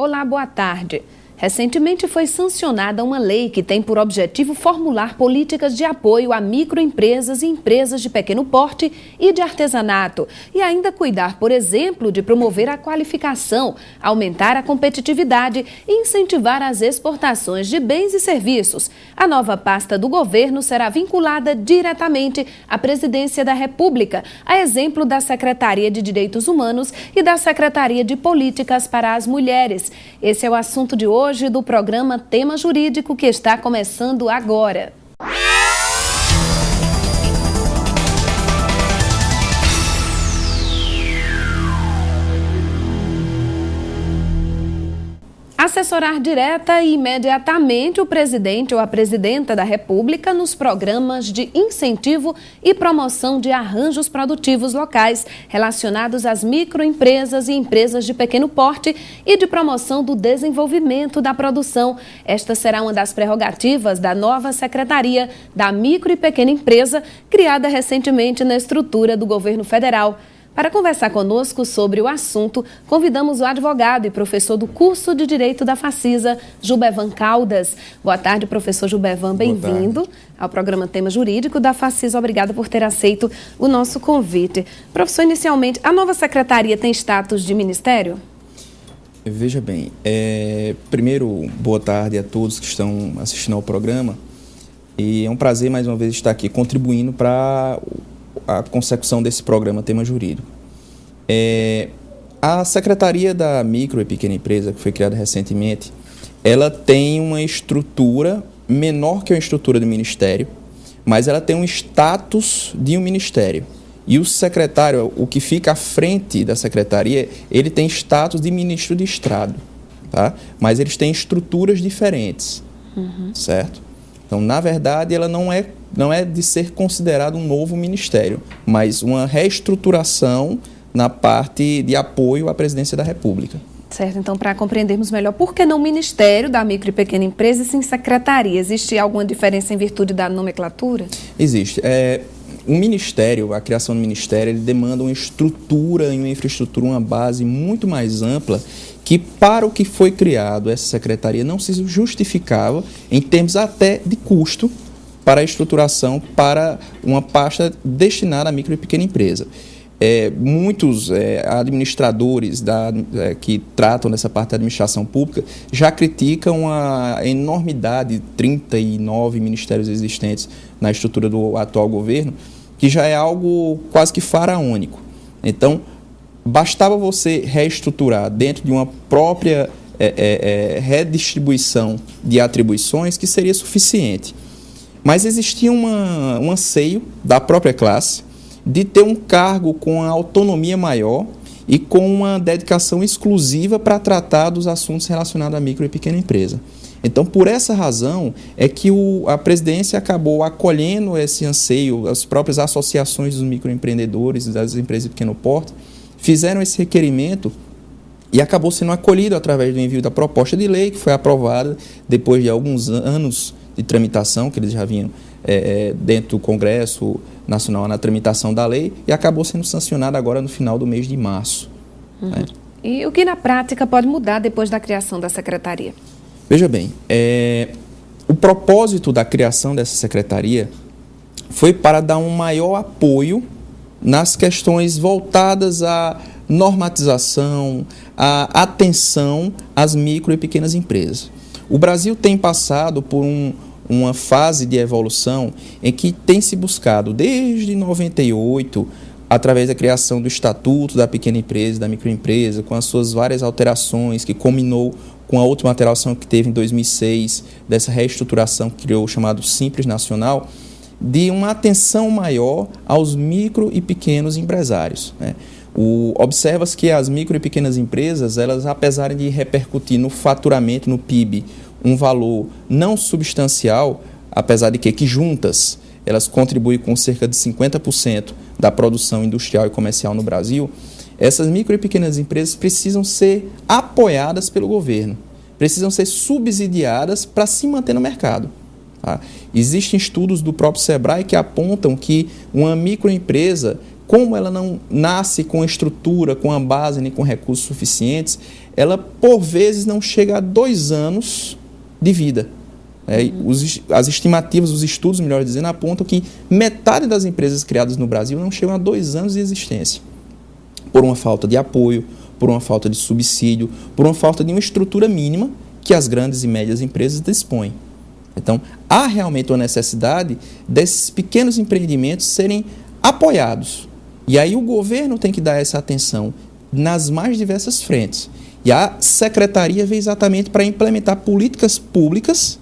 Olá, boa tarde. Recentemente foi sancionada uma lei que tem por objetivo formular políticas de apoio a microempresas e empresas de pequeno porte e de artesanato e ainda cuidar, por exemplo, de promover a qualificação, aumentar a competitividade e incentivar as exportações de bens e serviços. A nova pasta do governo será vinculada diretamente à Presidência da República, a exemplo da Secretaria de Direitos Humanos e da Secretaria de Políticas para as Mulheres. Esse é o assunto de hoje do programa Tema Jurídico, que está começando agora. Assessorar direta e imediatamente o presidente ou a presidenta da República nos programas de incentivo e promoção de arranjos produtivos locais relacionados às microempresas e empresas de pequeno porte e de promoção do desenvolvimento da produção. Esta será uma das prerrogativas da nova Secretaria da Micro e Pequena Empresa, criada recentemente na estrutura do governo federal. Para conversar conosco sobre o assunto, convidamos o advogado e professor do curso de Direito da Facisa, Gilbervan Caldas. Boa tarde, professor Gilbervan, bem-vindo ao programa Tema Jurídico da Facisa. Obrigada por ter aceito o nosso convite. Professor, inicialmente, a nova secretaria tem status de ministério? Veja bem, primeiro, boa tarde a todos que estão assistindo ao programa. E é um prazer, mais uma vez, estar aqui contribuindo para a consecução desse programa Tema Jurídico. A Secretaria da Micro e Pequena Empresa, que foi criada recentemente, ela tem uma estrutura menor que a estrutura do Ministério, mas ela tem um status de um Ministério. E o secretário, o que fica à frente da Secretaria, ele tem status de Ministro de Estado, tá? Mas eles têm estruturas diferentes, certo? Então, na verdade, ela não é de ser considerado um novo ministério, mas uma reestruturação na parte de apoio à Presidência da República. Certo, então para compreendermos melhor, por que não Ministério da Micro e Pequena Empresa e sim Secretaria? Existe alguma diferença em virtude da nomenclatura? Existe. Um ministério, a criação do ministério, ele demanda uma estrutura e uma infraestrutura, uma base muito mais ampla, que para o que foi criado essa secretaria não se justificava em termos até de custo para a estruturação para uma pasta destinada à micro e pequena empresa. Muitos administradores que tratam dessa parte da administração pública já criticam a enormidade de 39 ministérios existentes na estrutura do atual governo, que já é algo quase que faraônico. Então, bastava você reestruturar dentro de uma própria redistribuição de atribuições que seria suficiente. Mas existia um anseio da própria classe de ter um cargo com a autonomia maior e com uma dedicação exclusiva para tratar dos assuntos relacionados à micro e pequena empresa. Então, por essa razão, é que a presidência acabou acolhendo esse anseio, as próprias associações dos microempreendedores, das empresas de pequeno porte, fizeram esse requerimento e acabou sendo acolhido através do envio da proposta de lei, que foi aprovada depois de alguns anos de tramitação, que eles já vinham dentro do Congresso Nacional na tramitação da lei, e acabou sendo sancionada agora no final do mês de março. Né? E o que na prática pode mudar depois da criação da secretaria? Veja bem, o propósito da criação dessa secretaria foi para dar um maior apoio nas questões voltadas à normatização, à atenção às micro e pequenas empresas. O Brasil tem passado por uma fase de evolução em que tem se buscado, desde 98, através da criação do Estatuto da Pequena Empresa, da Microempresa, com as suas várias alterações, que culminou com a última alteração que teve em 2006, dessa reestruturação que criou o chamado Simples Nacional, de uma atenção maior aos micro e pequenos empresários, né? Observa-se que as micro e pequenas empresas, elas, apesar de repercutir no faturamento, no PIB, um valor não substancial, apesar de que juntas elas contribuem com cerca de 50% da produção industrial e comercial no Brasil, essas micro e pequenas empresas precisam ser apoiadas pelo governo, precisam ser subsidiadas para se manter no mercado. Tá? Existem estudos do próprio Sebrae que apontam que uma microempresa como ela não nasce com estrutura, com a base, nem com recursos suficientes, ela, por vezes, não chega a 2 anos de vida. As estimativas, os estudos, melhor dizendo, apontam que metade das empresas criadas no Brasil não chegam a 2 anos de existência, por uma falta de apoio, por uma falta de subsídio, por uma falta de uma estrutura mínima que as grandes e médias empresas dispõem. Então, há realmente uma necessidade desses pequenos empreendimentos serem apoiados. E aí o governo tem que dar essa atenção nas mais diversas frentes. E a secretaria veio exatamente para implementar políticas públicas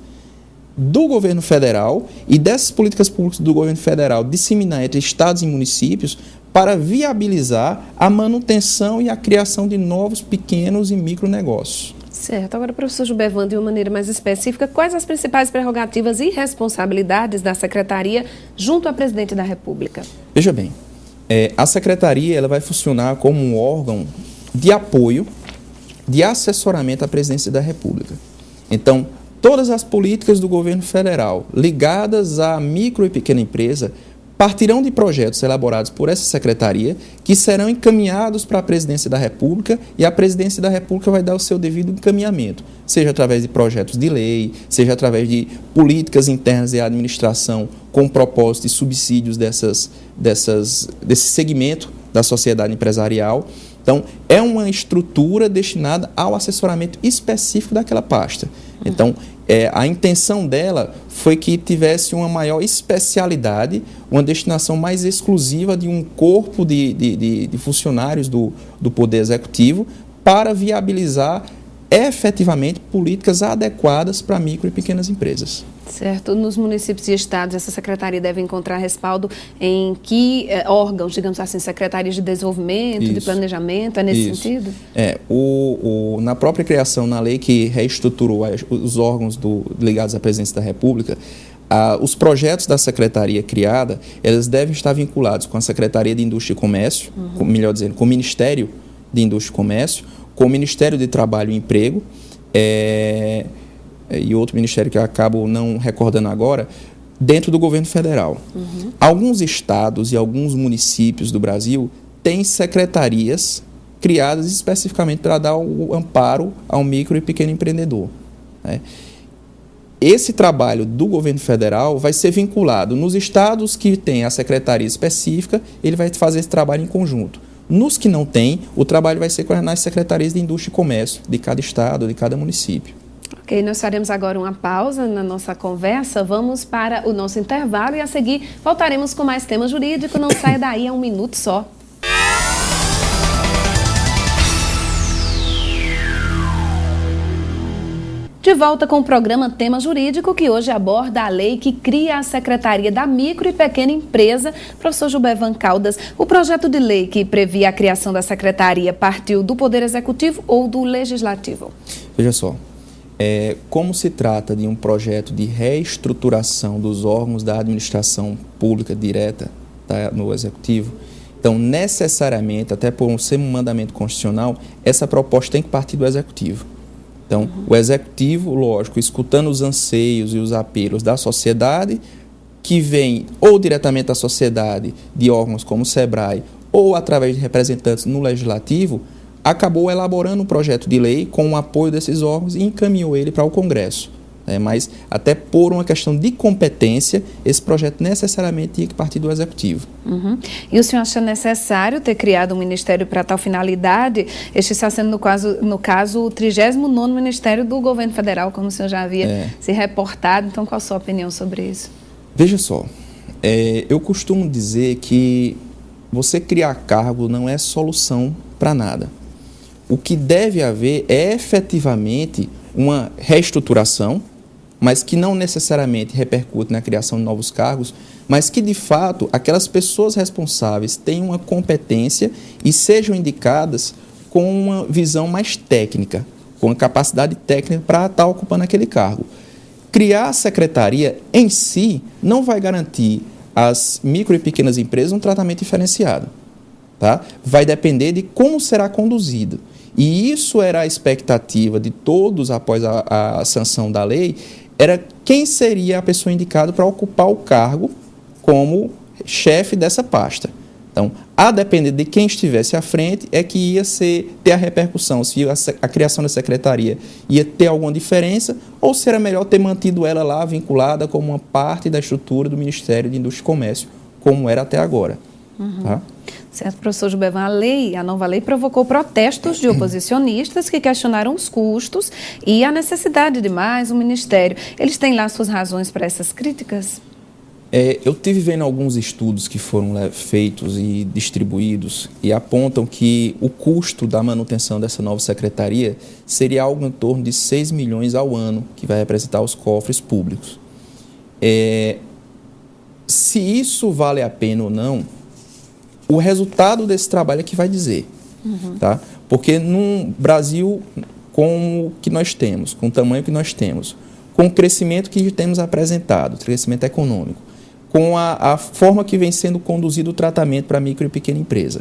do governo federal e dessas políticas públicas do governo federal disseminar entre estados e municípios para viabilizar a manutenção e a criação de novos pequenos e micronegócios. Certo. Agora, professor Gilbervan, de uma maneira mais específica, quais as principais prerrogativas e responsabilidades da secretaria junto ao presidente da República? Veja bem, a secretaria ela vai funcionar como um órgão de apoio, de assessoramento à presidência da República. Então, todas as políticas do governo federal ligadas à micro e pequena empresa partirão de projetos elaborados por essa secretaria que serão encaminhados para a presidência da República e a presidência da República vai dar o seu devido encaminhamento, seja através de projetos de lei, seja através de políticas internas de administração com propósito e subsídios desse segmento da sociedade empresarial. Então, é uma estrutura destinada ao assessoramento específico daquela pasta. Então, a intenção dela foi que tivesse uma maior especialidade, uma destinação mais exclusiva de um corpo de funcionários do Poder Executivo para viabilizar efetivamente políticas adequadas para micro e pequenas empresas. Certo. Nos municípios e estados, essa secretaria deve encontrar respaldo em que órgãos, digamos assim, secretarias de desenvolvimento, de planejamento, é nesse sentido? Na própria criação, na lei que reestruturou os órgãos ligados à presidência da República, os projetos da secretaria criada, eles devem estar vinculados com a Secretaria de Indústria e Comércio, melhor dizendo, com o Ministério de Indústria e Comércio, com o Ministério de Trabalho e Emprego, e outro ministério que eu acabo não recordando agora, dentro do governo federal. Alguns estados e alguns municípios do Brasil têm secretarias criadas especificamente para dar o amparo ao micro e pequeno empreendedor. Esse trabalho do governo federal vai ser vinculado nos estados que têm a secretaria específica, ele vai fazer esse trabalho em conjunto. Nos que não tem, o trabalho vai ser nas secretarias de Indústria e Comércio de cada estado, de cada município. Ok, nós faremos agora uma pausa na nossa conversa, vamos para o nosso intervalo e a seguir voltaremos com mais tema jurídico, não saia daí, é um minuto só. De volta com o programa Tema Jurídico, que hoje aborda a lei que cria a Secretaria da Micro e Pequena Empresa. Professor Gilbervan Caldas, o projeto de lei que previa a criação da Secretaria partiu do Poder Executivo ou do Legislativo? Veja só, como se trata de um projeto de reestruturação dos órgãos da administração pública direta no Executivo, então necessariamente, até por ser um mandamento constitucional, essa proposta tem que partir do Executivo. Então, o Executivo, lógico, escutando os anseios e os apelos da sociedade, que vem ou diretamente da sociedade, de órgãos como o SEBRAE, ou através de representantes no Legislativo, acabou elaborando um projeto de lei com o apoio desses órgãos e encaminhou ele para o Congresso. Mas, até por uma questão de competência, esse projeto necessariamente tinha que partir do Executivo. E o senhor acha necessário ter criado um ministério para tal finalidade? Este está sendo, no caso, o 39º Ministério do Governo Federal, como o senhor já havia se reportado. Então, qual a sua opinião sobre isso? Veja só, eu costumo dizer que você criar cargo não é solução para nada. O que deve haver é efetivamente uma reestruturação, mas que não necessariamente repercute na criação de novos cargos, mas que, de fato, aquelas pessoas responsáveis tenham uma competência e sejam indicadas com uma visão mais técnica, com a capacidade técnica para estar ocupando aquele cargo. Criar a secretaria em si não vai garantir às micro e pequenas empresas um tratamento diferenciado. Vai depender de como será conduzido. E isso era a expectativa de todos após a sanção da lei, era quem seria a pessoa indicada para ocupar o cargo como chefe dessa pasta. Então, a depender de quem estivesse à frente, é que ia ter a repercussão, se a criação da secretaria ia ter alguma diferença, ou se era melhor ter mantido ela lá vinculada como uma parte da estrutura do Ministério de Indústria e Comércio, como era até agora. Tá? Certo, professor Gilbervan, a nova lei provocou protestos de oposicionistas que questionaram os custos e a necessidade de mais um ministério. Eles têm lá suas razões para essas críticas? Eu tive vendo alguns estudos que foram feitos e distribuídos e apontam que o custo da manutenção dessa nova secretaria seria algo em torno de 6 milhões ao ano, que vai representar os cofres públicos. Se isso vale a pena ou não, o resultado desse trabalho é que vai dizer. Tá? Porque no Brasil, com o que nós temos, com o tamanho que nós temos, com o crescimento que temos apresentado, crescimento econômico, com a forma que vem sendo conduzido o tratamento para a micro e pequena empresa.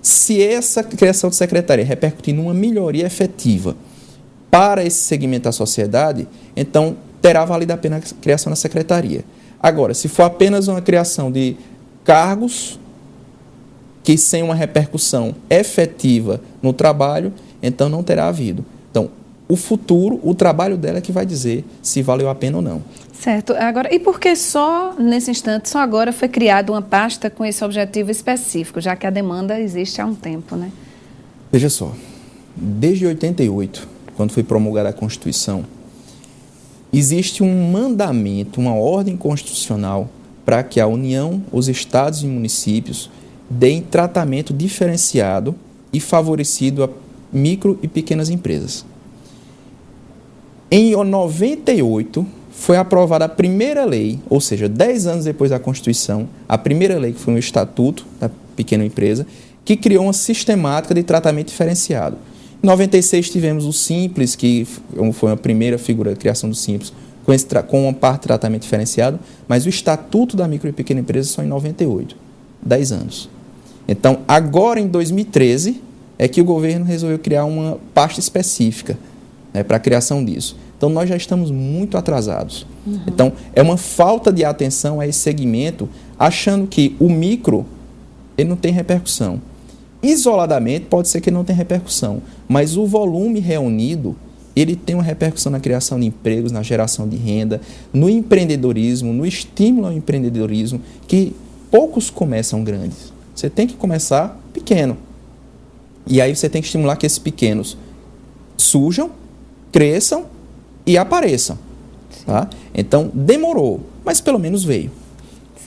Se essa criação de secretaria repercutir numa melhoria efetiva para esse segmento da sociedade, então terá valido a pena a criação da secretaria. Agora, se for apenas uma criação de cargos que sem uma repercussão efetiva no trabalho, então não terá havido. Então, o futuro, o trabalho dela é que vai dizer se valeu a pena ou não. Certo. Agora, e por que só nesse instante, só agora foi criada uma pasta com esse objetivo específico, já que a demanda existe há um tempo, né? Veja só, desde 88, quando foi promulgada a Constituição, existe um mandamento, uma ordem constitucional para que a União, os estados e municípios deem tratamento diferenciado e favorecido a micro e pequenas empresas. Em 98, foi aprovada a primeira lei, ou seja, 10 anos depois da Constituição, a primeira lei, que foi um Estatuto da Pequena Empresa, que criou uma sistemática de tratamento diferenciado. Em 96 tivemos o Simples, que foi a primeira figura de criação do Simples, com uma parte de tratamento diferenciado, mas o Estatuto da Micro e Pequena Empresa só em 98, 10 anos. Então, agora em 2013, é que o governo resolveu criar uma pasta específica para a criação disso. Então, nós já estamos muito atrasados. Então, é uma falta de atenção a esse segmento, achando que o micro ele não tem repercussão. Isoladamente, pode ser que não tenha repercussão, mas o volume reunido, ele tem uma repercussão na criação de empregos, na geração de renda, no empreendedorismo, no estímulo ao empreendedorismo, que poucos começam grandes. Você tem que começar pequeno. E aí você tem que estimular que esses pequenos surjam, cresçam e apareçam. Tá? Então, demorou, mas pelo menos veio.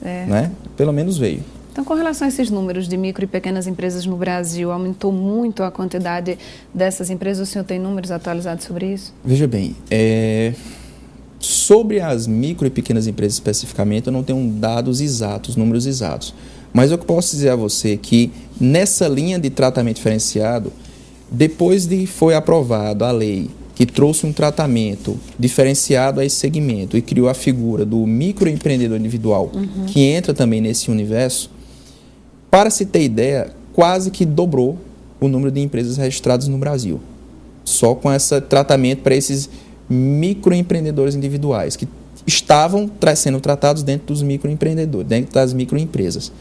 Certo. Né? Pelo menos veio. Então, com relação a esses números de micro e pequenas empresas no Brasil, aumentou muito a quantidade dessas empresas? O senhor tem números atualizados sobre isso? Veja bem, sobre as micro e pequenas empresas especificamente, eu não tenho dados exatos, números exatos. Mas eu posso dizer a você que nessa linha de tratamento diferenciado, depois de foi aprovado a lei que trouxe um tratamento diferenciado a esse segmento e criou a figura do microempreendedor individual, que entra também nesse universo, para se ter ideia, quase que dobrou o número de empresas registradas no Brasil. Só com esse tratamento para esses microempreendedores individuais, que estavam sendo tratados dentro dos microempreendedores, dentro das microempresas.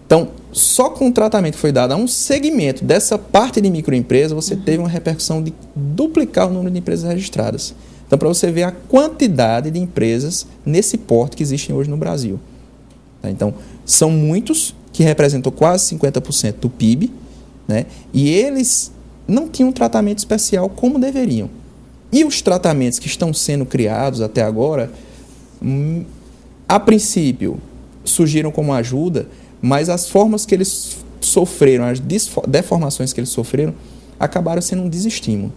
Então, só com o tratamento que foi dado a um segmento dessa parte de microempresa, você teve uma repercussão de duplicar o número de empresas registradas. Então, para você ver a quantidade de empresas nesse porte que existem hoje no Brasil. Tá? Então, são muitos, que representam quase 50% do PIB, né? E eles não tinham um tratamento especial como deveriam. E os tratamentos que estão sendo criados até agora, a princípio, surgiram como ajuda, mas as formas que eles sofreram, as deformações que eles sofreram, acabaram sendo um desestímulo.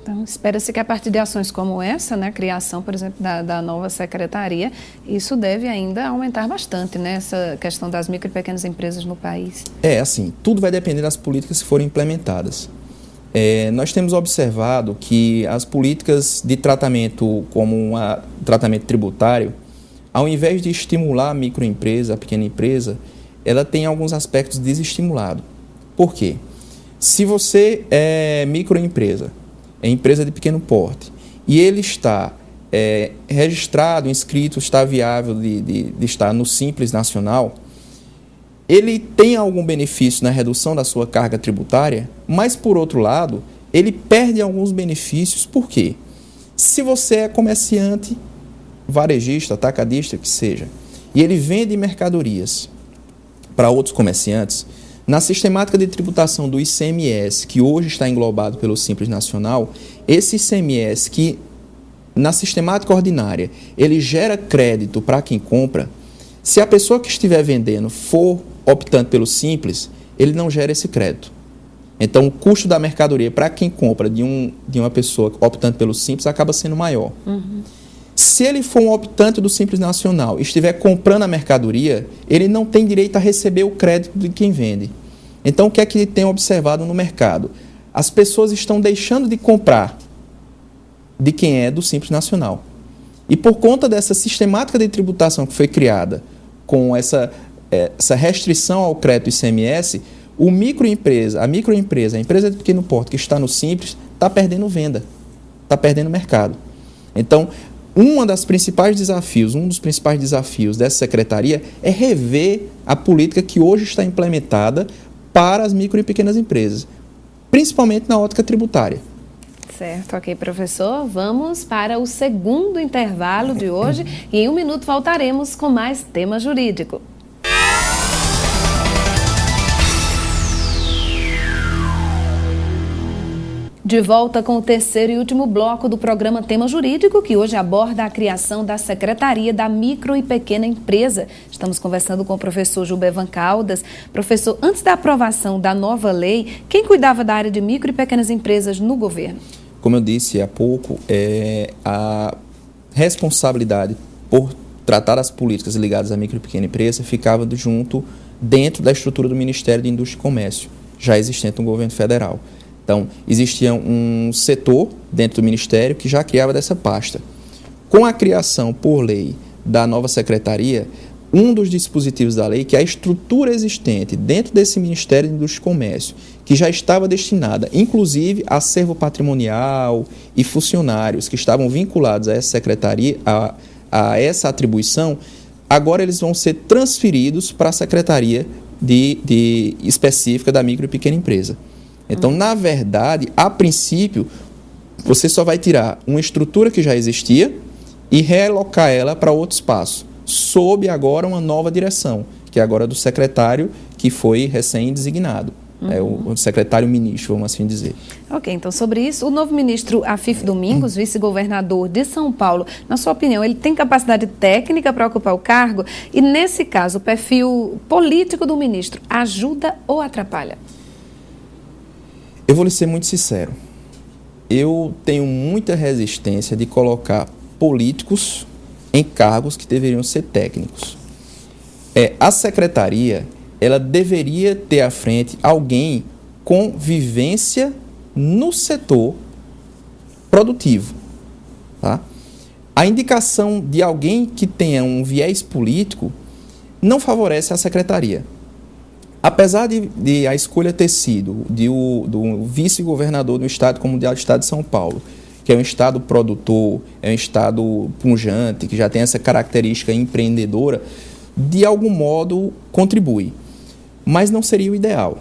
Então, espera-se que a partir de ações como essa, né, a criação, por exemplo, da nova secretaria, isso deve ainda aumentar bastante, né, essa questão das micro e pequenas empresas no país. Assim, tudo vai depender das políticas que forem implementadas. Nós temos observado que as políticas de tratamento, como tratamento tributário, ao invés de estimular a microempresa, a pequena empresa, ela tem alguns aspectos desestimulados. Por quê? Se você é microempresa, é empresa de pequeno porte, e ele está registrado, inscrito, está viável de estar no Simples Nacional, ele tem algum benefício na redução da sua carga tributária, mas, por outro lado, ele perde alguns benefícios. Por quê? Se você é comerciante, varejista, atacadista, que seja, e ele vende mercadorias para outros comerciantes, na sistemática de tributação do ICMS, que hoje está englobado pelo Simples Nacional, esse ICMS que, na sistemática ordinária, ele gera crédito para quem compra, se a pessoa que estiver vendendo for optando pelo Simples, ele não gera esse crédito. Então, o custo da mercadoria para quem compra de uma pessoa optando pelo Simples acaba sendo maior. Se ele for um optante do Simples Nacional e estiver comprando a mercadoria, ele não tem direito a receber o crédito de quem vende. Então, o que é que tem observado no mercado? As pessoas estão deixando de comprar de quem é do Simples Nacional. E por conta dessa sistemática de tributação que foi criada com essa restrição ao crédito ICMS, a microempresa, a empresa de pequeno porte que está no Simples, está perdendo venda, está perdendo mercado. Então, um dos principais desafios dessa secretaria é rever a política que hoje está implementada para as micro e pequenas empresas, principalmente na ótica tributária. Certo, ok, professor. Vamos para o segundo intervalo de hoje e em um minuto voltaremos com mais tema jurídico. De volta com o terceiro e último bloco do programa Tema Jurídico, que hoje aborda a criação da Secretaria da Micro e Pequena Empresa. Estamos conversando com o professor Gilbervan Caldas. Professor, antes da aprovação da nova lei, quem cuidava da área de micro e pequenas empresas no governo? Como eu disse há pouco, a responsabilidade por tratar as políticas ligadas à micro e pequena empresa ficava dentro da estrutura do Ministério de Indústria e Comércio, já existente no governo federal. Então, existia um setor dentro do Ministério que já criava dessa pasta. Com a criação por lei da nova secretaria, um dos dispositivos da lei, que é a estrutura existente dentro desse Ministério de Indústria e Comércio, que já estava destinada, inclusive, a acervo patrimonial e funcionários que estavam vinculados a essa secretaria, a essa atribuição, agora eles vão ser transferidos para a secretaria específica da micro e pequena empresa. Então, na verdade, a princípio, você só vai tirar uma estrutura que já existia e realocar ela para outro espaço, sob agora uma nova direção, que é agora do secretário que foi recém-designado. O secretário-ministro, vamos assim dizer. Ok, então sobre isso, o novo ministro Afif Domingos, vice-governador de São Paulo, na sua opinião, ele tem capacidade técnica para ocupar o cargo? E nesse caso, o perfil político do ministro ajuda ou atrapalha? Eu vou lhe ser muito sincero. Eu tenho muita resistência de colocar políticos em cargos que deveriam ser técnicos. A secretaria, ela deveria ter à frente alguém com vivência no setor produtivo. Tá? A indicação de alguém que tenha um viés político não favorece a secretaria. Apesar de a escolha ter sido do vice-governador do estado, como o estado de São Paulo, que é um estado produtor, é um estado pujante, que já tem essa característica empreendedora, de algum modo contribui. Mas não seria o ideal.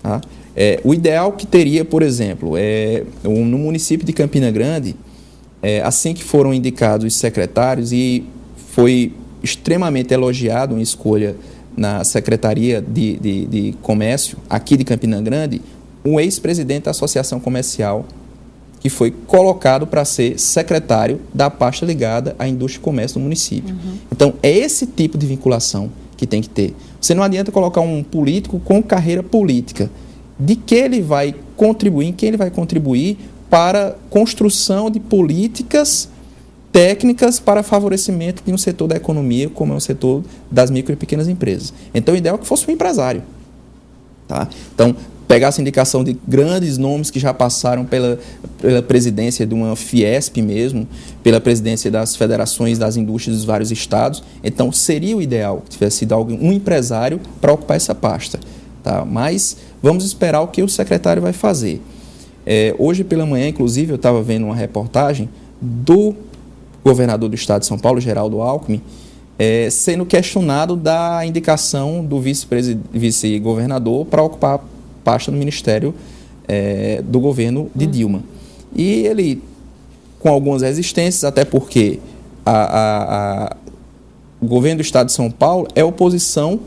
Tá? O ideal que teria, por exemplo, no município de Campina Grande, assim que foram indicados os secretários, e foi extremamente elogiado uma escolha na Secretaria de Comércio, aqui de Campina Grande, um ex-presidente da Associação Comercial, que foi colocado para ser secretário da pasta ligada à indústria e comércio do município. Então, é esse tipo de vinculação que tem que ter. Você não adianta colocar um político com carreira política. De que ele vai contribuir, em que ele vai contribuir para a construção de políticas técnicas para favorecimento de um setor da economia, como é o setor das micro e pequenas empresas. Então, o ideal é que fosse um empresário. Tá? Então, pegar essa indicação de grandes nomes que já passaram pela presidência de uma Fiesp mesmo, pela presidência das federações das indústrias dos vários estados. Então, seria o ideal que tivesse sido um empresário para ocupar essa pasta. Tá? Mas vamos esperar o que o secretário vai fazer. Hoje pela manhã, inclusive, eu estava vendo uma reportagem do governador do estado de São Paulo, Geraldo Alckmin, sendo questionado da indicação do vice-governador para ocupar a pasta no Ministério do governo de Dilma. E ele, com algumas resistências, até porque o governo do Estado de São Paulo é oposição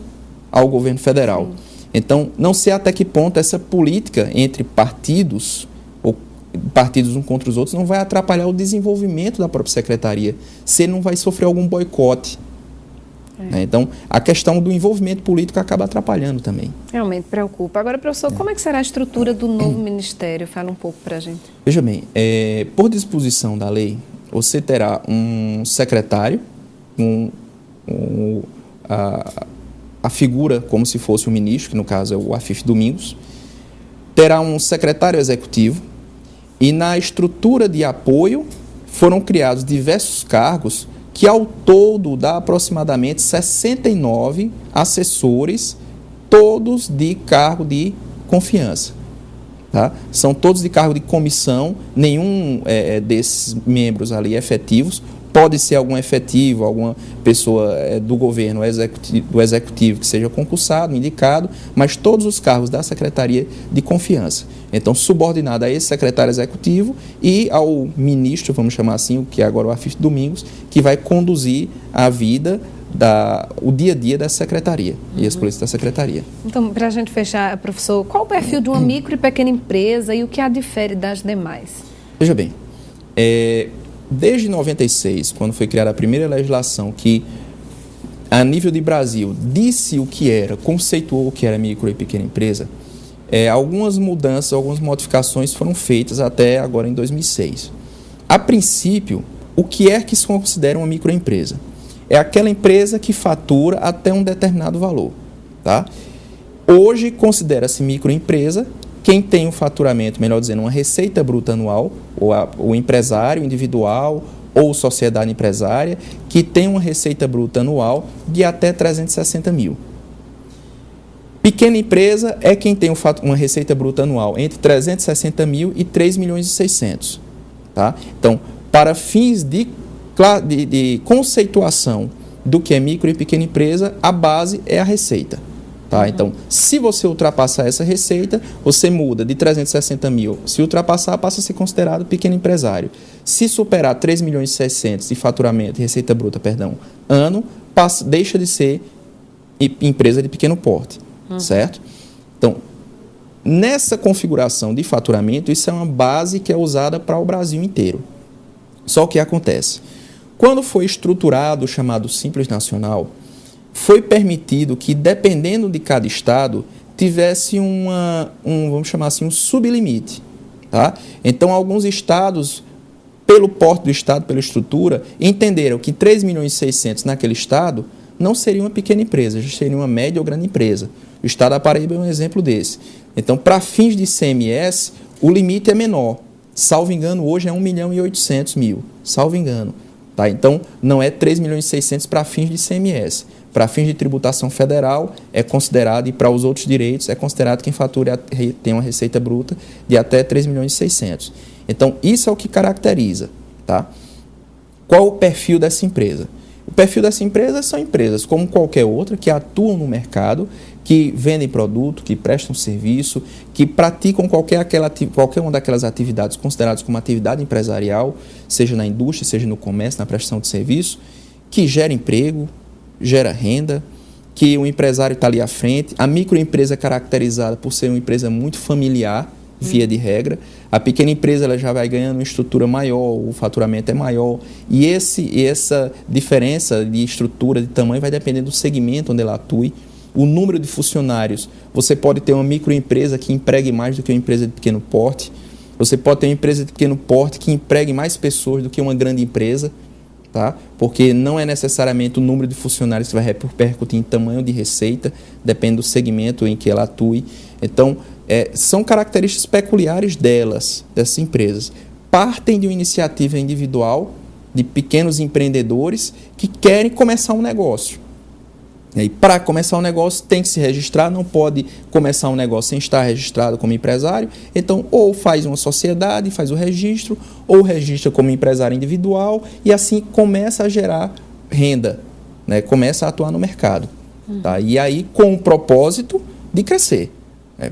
ao governo federal. Então, não sei até que ponto essa política entre partidos, ou partidos uns contra os outros, não vai atrapalhar o desenvolvimento da própria secretaria, se ele não vai sofrer algum boicote. Então, a questão do envolvimento político acaba atrapalhando também. Realmente preocupa. Agora, professor, como é que será a estrutura do novo ministério? Fala um pouco para a gente. Veja bem, por disposição da lei, você terá um secretário, a figura como se fosse um ministro, que no caso é o Afif Domingos, terá um secretário executivo e na estrutura de apoio foram criados diversos cargos que ao todo dá aproximadamente 69 assessores, todos de cargo de confiança. Tá? São todos de cargo de comissão, nenhum desses membros ali efetivos. Pode ser algum efetivo, alguma pessoa do governo, do executivo que seja concursado, indicado, mas todos os cargos da secretaria de confiança. Então, subordinado a esse secretário executivo e ao ministro, vamos chamar assim, que é agora o Afif Domingos, que vai conduzir a vida, o dia a dia da secretaria e as políticas da secretaria. Então, para a gente fechar, professor, qual o perfil de uma micro e pequena empresa e o que a difere das demais? Veja bem, desde 96, quando foi criada a primeira legislação que, a nível de Brasil, disse o que era, conceituou o que era micro e pequena empresa, algumas mudanças, algumas modificações foram feitas até agora em 2006. A princípio, o que é que se considera uma microempresa? É aquela empresa que fatura até um determinado valor. Tá? Hoje, considera-se microempresa quem tem um faturamento, melhor dizendo, uma receita bruta anual, ou o empresário individual ou sociedade empresária, que tem uma receita bruta anual de até 360 mil. Pequena empresa é quem tem uma receita bruta anual entre 360 mil e 3 milhões e 600. Tá? Então, para fins de conceituação do que é micro e pequena empresa, a base é a receita. Tá? Então, se você ultrapassar essa receita, você muda de 360 mil. Se ultrapassar, passa a ser considerado pequeno empresário. Se superar 3 milhões e 600 de faturamento, receita bruta, ano, deixa de ser empresa de pequeno porte. Certo? Então, nessa configuração de faturamento, isso é uma base que é usada para o Brasil inteiro. Só que acontece, quando foi estruturado o chamado Simples Nacional, foi permitido que, dependendo de cada estado, tivesse vamos chamar assim, um sublimite. Tá? Então, alguns estados, pelo porte do estado, pela estrutura, entenderam que 3 milhões e 600 naquele estado não seria uma pequena empresa, já seria uma média ou grande empresa. O estado da Paraíba é um exemplo desse. Então, para fins de ICMS, o limite é menor. Salvo engano, hoje é 1 milhão e 800 mil. Salvo engano. Tá? Então, não é 3 milhões e 600 para fins de ICMS. Para fins de tributação federal, é considerado, e para os outros direitos, é considerado quem fatura tem uma receita bruta de até 3 milhões e 600. Então, isso é o que caracteriza. Tá? Qual o perfil dessa empresa? O perfil dessa empresa são empresas como qualquer outra, que atuam no mercado, que vendem produto, que prestam serviço, que praticam qualquer uma daquelas atividades consideradas como atividade empresarial, seja na indústria, seja no comércio, na prestação de serviço, que gera emprego, gera renda, que o empresário está ali à frente. A microempresa é caracterizada por ser uma empresa muito familiar, via de regra. A pequena empresa ela já vai ganhando uma estrutura maior, o faturamento é maior, e essa diferença de estrutura, de tamanho, vai depender do segmento onde ela atue. O número de funcionários, você pode ter uma microempresa que empregue mais do que uma empresa de pequeno porte, você pode ter uma empresa de pequeno porte que empregue mais pessoas do que uma grande empresa, tá? Porque não é necessariamente o número de funcionários que vai repercutir em tamanho de receita, depende do segmento em que ela atue. Então, são características peculiares dessas empresas. Partem de uma iniciativa individual de pequenos empreendedores que querem começar um negócio. E para começar um negócio tem que se registrar, não pode começar um negócio sem estar registrado como empresário. Então, ou faz uma sociedade, faz o registro, ou registra como empresário individual e assim começa a gerar renda. né, começa a atuar no mercado. Tá? E aí com o propósito de crescer.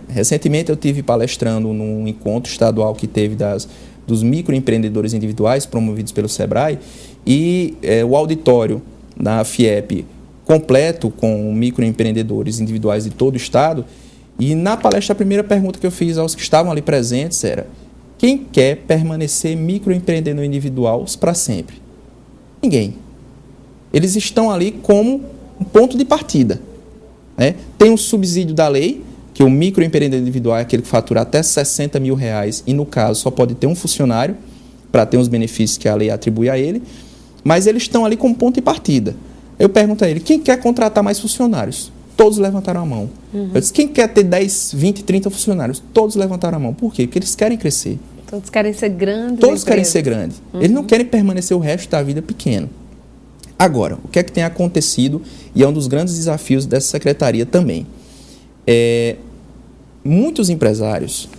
Recentemente eu tive palestrando num encontro estadual que teve dos microempreendedores individuais promovidos pelo SEBRAE e o auditório da FIEP completo com microempreendedores individuais de todo o estado. E na palestra a primeira pergunta que eu fiz aos que estavam ali presentes era: quem quer permanecer microempreendedor individual para sempre? Ninguém. Eles estão ali como um ponto de partida. Né? Tem um subsídio da lei, que o microempreendedor individual é aquele que fatura até R$60 mil e, no caso, só pode ter um funcionário para ter os benefícios que a lei atribui a ele, mas eles estão ali como ponto de partida. Eu pergunto a ele: quem quer contratar mais funcionários? Todos levantaram a mão. Eu disse: quem quer ter 10, 20, 30 funcionários? Todos levantaram a mão. Por quê? Porque eles querem crescer. Todos querem ser grandes. Todos querem ser grandes. Eles não querem permanecer o resto da vida pequeno. Agora, o que é que tem acontecido, e é um dos grandes desafios dessa secretaria também. Muitos empresários,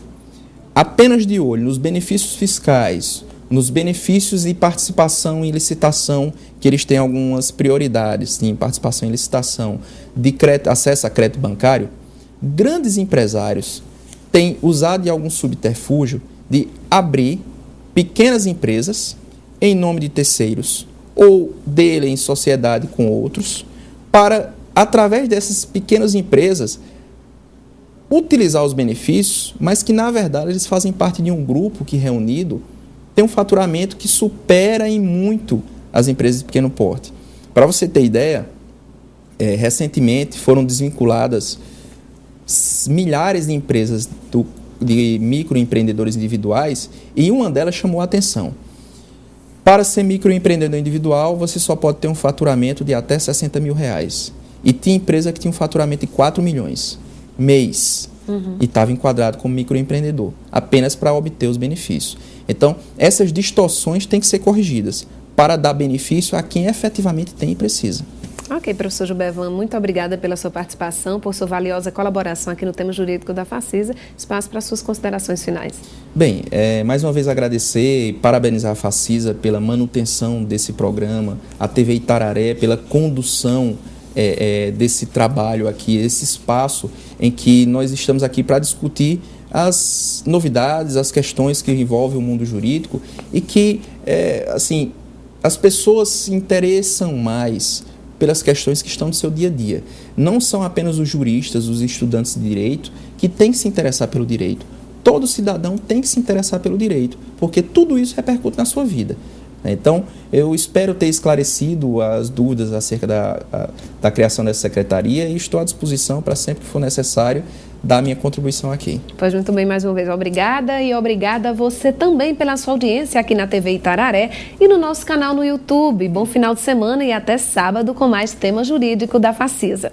apenas de olho nos benefícios fiscais, nos benefícios de participação em licitação, que eles têm algumas prioridades, em participação em licitação, de acesso a crédito bancário, grandes empresários têm usado de algum subterfúgio de abrir pequenas empresas em nome de terceiros ou dele em sociedade com outros, para, através dessas pequenas empresas, utilizar os benefícios, mas que, na verdade, eles fazem parte de um grupo que, reunido, tem um faturamento que supera em muito as empresas de pequeno porte. Para você ter ideia, recentemente foram desvinculadas milhares de empresas de microempreendedores individuais, e uma delas chamou a atenção. Para ser microempreendedor individual, você só pode ter um faturamento de até R$60 mil. E tinha empresa que tinha um faturamento de 4 milhões mês. E estava enquadrado como microempreendedor, apenas para obter os benefícios. Então, essas distorções têm que ser corrigidas para dar benefício a quem efetivamente tem e precisa. Ok, professor Gilbervan, muito obrigada pela sua participação, por sua valiosa colaboração aqui no tema jurídico da Facisa. Espaço para suas considerações finais. Bem, mais uma vez agradecer e parabenizar a Facisa pela manutenção desse programa, a TV Itararé pela condução desse trabalho aqui, esse espaço em que nós estamos aqui para discutir as novidades, as questões que envolvem o mundo jurídico e que, assim, as pessoas se interessam mais pelas questões que estão no seu dia a dia. Não são apenas os juristas, os estudantes de direito que têm que se interessar pelo direito. Todo cidadão tem que se interessar pelo direito, porque tudo isso repercute na sua vida. Então, eu espero ter esclarecido as dúvidas acerca da criação dessa secretaria e estou à disposição para sempre que for necessário dar a minha contribuição aqui. Pois muito bem, mais uma vez, obrigada e obrigada a você também pela sua audiência aqui na TV Itararé e no nosso canal no YouTube. Bom final de semana e até sábado com mais tema jurídico da Facisa.